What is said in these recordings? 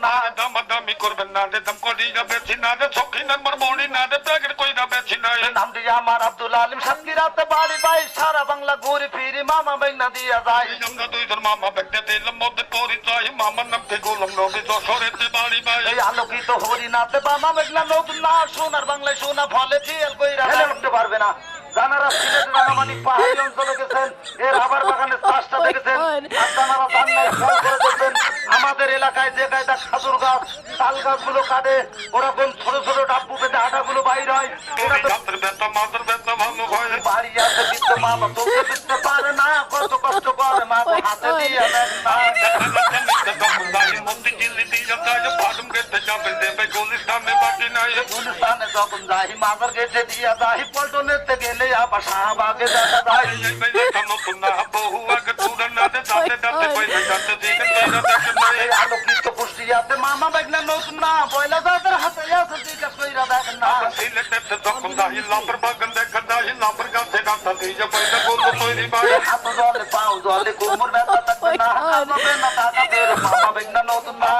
না। দামাদামি করবেন না রে, দাম করিয়া বেছি না রে, সখী নাম্বার মরি না রে, ব্যাগের কইরা বেছি না। নাম দিয়ে আমার আব্দুল আলিম সাতক্ষীরাতে বাড়ি ভাই, সারা বাংলা ঘুরে ফিরি মামা বেগনা দিয়া যায়। আমরা দুইজন মামা ব্যাগটা দিলাম মধ্যে পরিচয়, মামার নাম থেকে গোলাম নবী, যশোরেতে বাড়ি ভাই। এই আলোকিত হরিনাথে মামা বেগনা নতুন না, সোনার বাংলায় সোনা ফলে জিয়াল কইরা হেলে উঠতে পারবে না। জানারা সিলেট রাঙামাটি পাহাড়ি অঞ্চলে গেছেন, এর আবার বাগানের চাষটা দেখেছেন, আপনারা জানলে ফল করে দেখবেন। আমাদের এলাকায় যে কায়দা খাজুর গাছ তাল গাছগুলো কাটে, ওরকম ছোট ছোট ডাব্বু পেতে আটাগুলো বাইর হয়। এরা তো হাতের ব্যথা মাথার ব্যথা ভালো হয়। বাড়ি আছে বৃদ্ধ মামা চলতে ফিরতে পারে না, কত কষ্ট করে মা হাতে দিয়ে দেন না। গুলিস্তানে যখন যাই মাজার গেটে দিয়া যাই, পল্টনেতে গেলে আবার শাহবাগে দেখা যায়। এই আলোকিত কুষ্টিয়াতে মামা বেগনা নতুন না, বয়লা দাদার হাতে আছে জিজ্ঞাসা কইরা দেখেন না। হাত জলে পাও জলে কোমর ব্যথা থাকবে না, খাবে না টাকা বের মামা বেগনা নতুন না।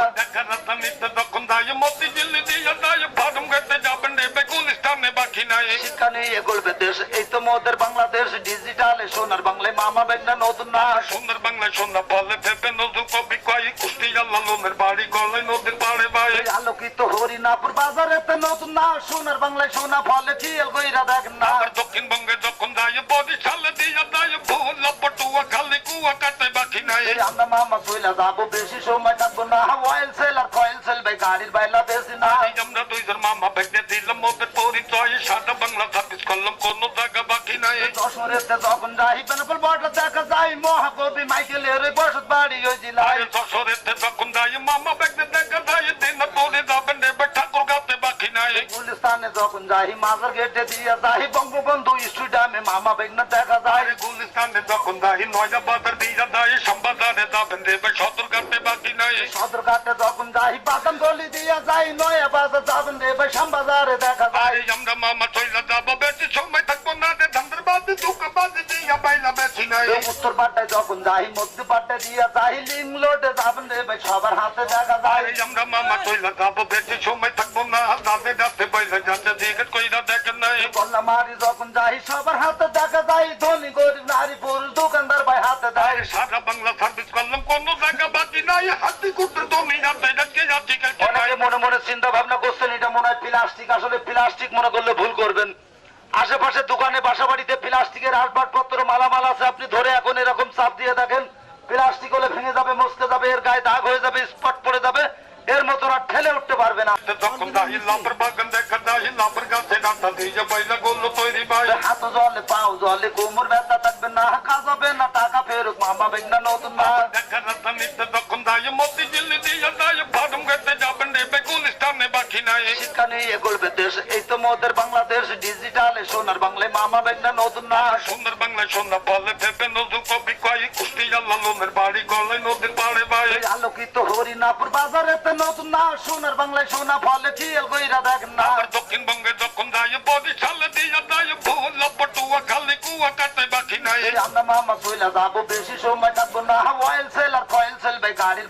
শিক্ষা নিয়ে এগোবে দেশ, এই তো মোদের বাংলাদেশ ডিজিটালে সোনার বাংলায় মামা বেগনা নতুন না। সুন্দর বাংলায় সোনা বলে ভেবে নজর কবি কয়, কুষ্টিয়া লালনের বাড়ি গলায় নদীর পাড়ে ভাই। আলোকিত হরিনাপুর বাজারেতে নতুন না, সোনার বাংলায় সোনা ফলে জিয়াল কইরা দেখেন না। দক্ষিণবঙ্গে যখন যায় বরিশালে দিয়া যায়, ভুল পটুয়া খালি কুয়া কাটে বাকি নাই। আমরা মামা চইলা যাবো, বেশি সময় থাকবো না, অয়েল সেল আর কয়েল সেল ভাই গাড়ির বাইলা বেশি না। আমরা দুইজন মামা ব্যাগটা দিলাম ওদের পরিচয়, সারা বাংলা সার্ভিস করলাম, কোনো জায়গা বাকি নাই। যশোরেতে যখন যাই বেনাপোল বর্ডার দেখা যায়, মহাকবি মাইকেলের ওই বসত বাড়ি ওই জেলায়। যশোরেতে যখন যাই মামা ব্যাগটা দেখা যায়, দিন পরে যাবেন এবার ঠাকুর গাতে বাকি নাই। গুলিস্তানে যখন যাই মাজার গেটে দিয়া যাই, বঙ্গবন্ধু স্টেডিয়ামে মামা বেগনা দেখা যায়। গুলিস্তানে যখন যাই নয়া বাজার দিয়া যায়, সম্বাদারে যাবেন এবার সদর গাতে বাকি নাই। সদরঘাটে যখন যাই বাদাম গলি দিয়া যাই, নয়া বাজার যাবেন এবার শ্যামবাজারে দেখা যায়। আমরা মামা চইলা যাবো, বেশি সময় থাকবো না রে, ধান্দার বাদে দুঃখ বাদে দিয়া পাইলা বেশি নাই। উত্তর পাট্টায় যখন যাই মধ্য পাট্টায় দিয়া যাই, লিংলোডে যাবেন এবার সবার হাতে দেখা যায়। আমরা মামা চইলা যাবো, বেশি সময় থাকবো না, যাতে যাতে পয়লা যাতে জিজ্ঞেস কইরা দেখেন নাই। কল্লামারি যখন যাই সবার হাতে দেখা যায়, ধনী গরিব নারী পুরুষ দোকানদার ভাই হাতে দেয়। সারা বাংলা সার্ভিস করলাম, কোনো জায়গা বাকি নাই, হাতি কুটে তুমি যাতে যাচ্ছে যাচ্ছি। অনেকে মনে মনে চিন্তা ভাবনা করছেন এটা মনে হয় প্লাস্টিক, আসলে প্লাস্টিক মনে করলে ভুল করবেন। আশেপাশে দোকানে বাসা বাড়িতে প্লাস্টিকের আসবাবপত্র মালামাল আছে, আপনি ধরে এখন এরকম চাপ দিয়ে দেখেন, প্লাস্টিক হলে ভেঙে যাবে, মস্কে যাবে, এর গায়ে দাগ হয়ে যাবে, স্পট পড়ে যাবে, এর মতন আর ঠেলে উঠতে পারবে না। তখন দাহি লাম্বার বাগান দেখা দাহি লাম্বার গাছে ডাক্তার দিয়ে পয়লা গোল তৈরি ভাই। হাত জলে পাও জলে কোমর ব্যথা থাকবে না, কাজাবে না টাকা ফেরত মামা বেগনা নতুন না। দেখা রাস্তা নিতে তখন দাহি মতি জিল্লি দিয়ে দাহি ফার্ম গেতে যাবেন এবে গুলিস্তানে বাকি নাই। শিক্ষা নিয়ে এগোবে দেশ, এই তো মোদের বাংলাদেশ ডিজিটালে সোনার বাংলায় মামা বেগনা নতুন না। সুন্দর বাংলায় সোনা বলে ভেবে নজর কবি কয়, কুষ্টিয়া লালনের বাড়ি গলায় নদীর পাড়ে ভাই। আলোকিত হরিনাপুর বাজারেতে নতুন না, সোনার বাংলায় সোনা ফলে জিয়াল কইরা দেখেন না। দক্ষিণবঙ্গে যখন যায় বরিশালে দিয়া যায়, ভুল পটুয়া খালি কুয়া কাটে বাকি নাই। আমরা মামা চইলা যাবো, বেশি সময় থাকবো না, অয়েল সেল আর কয়েল সেল ভাই গাড়ির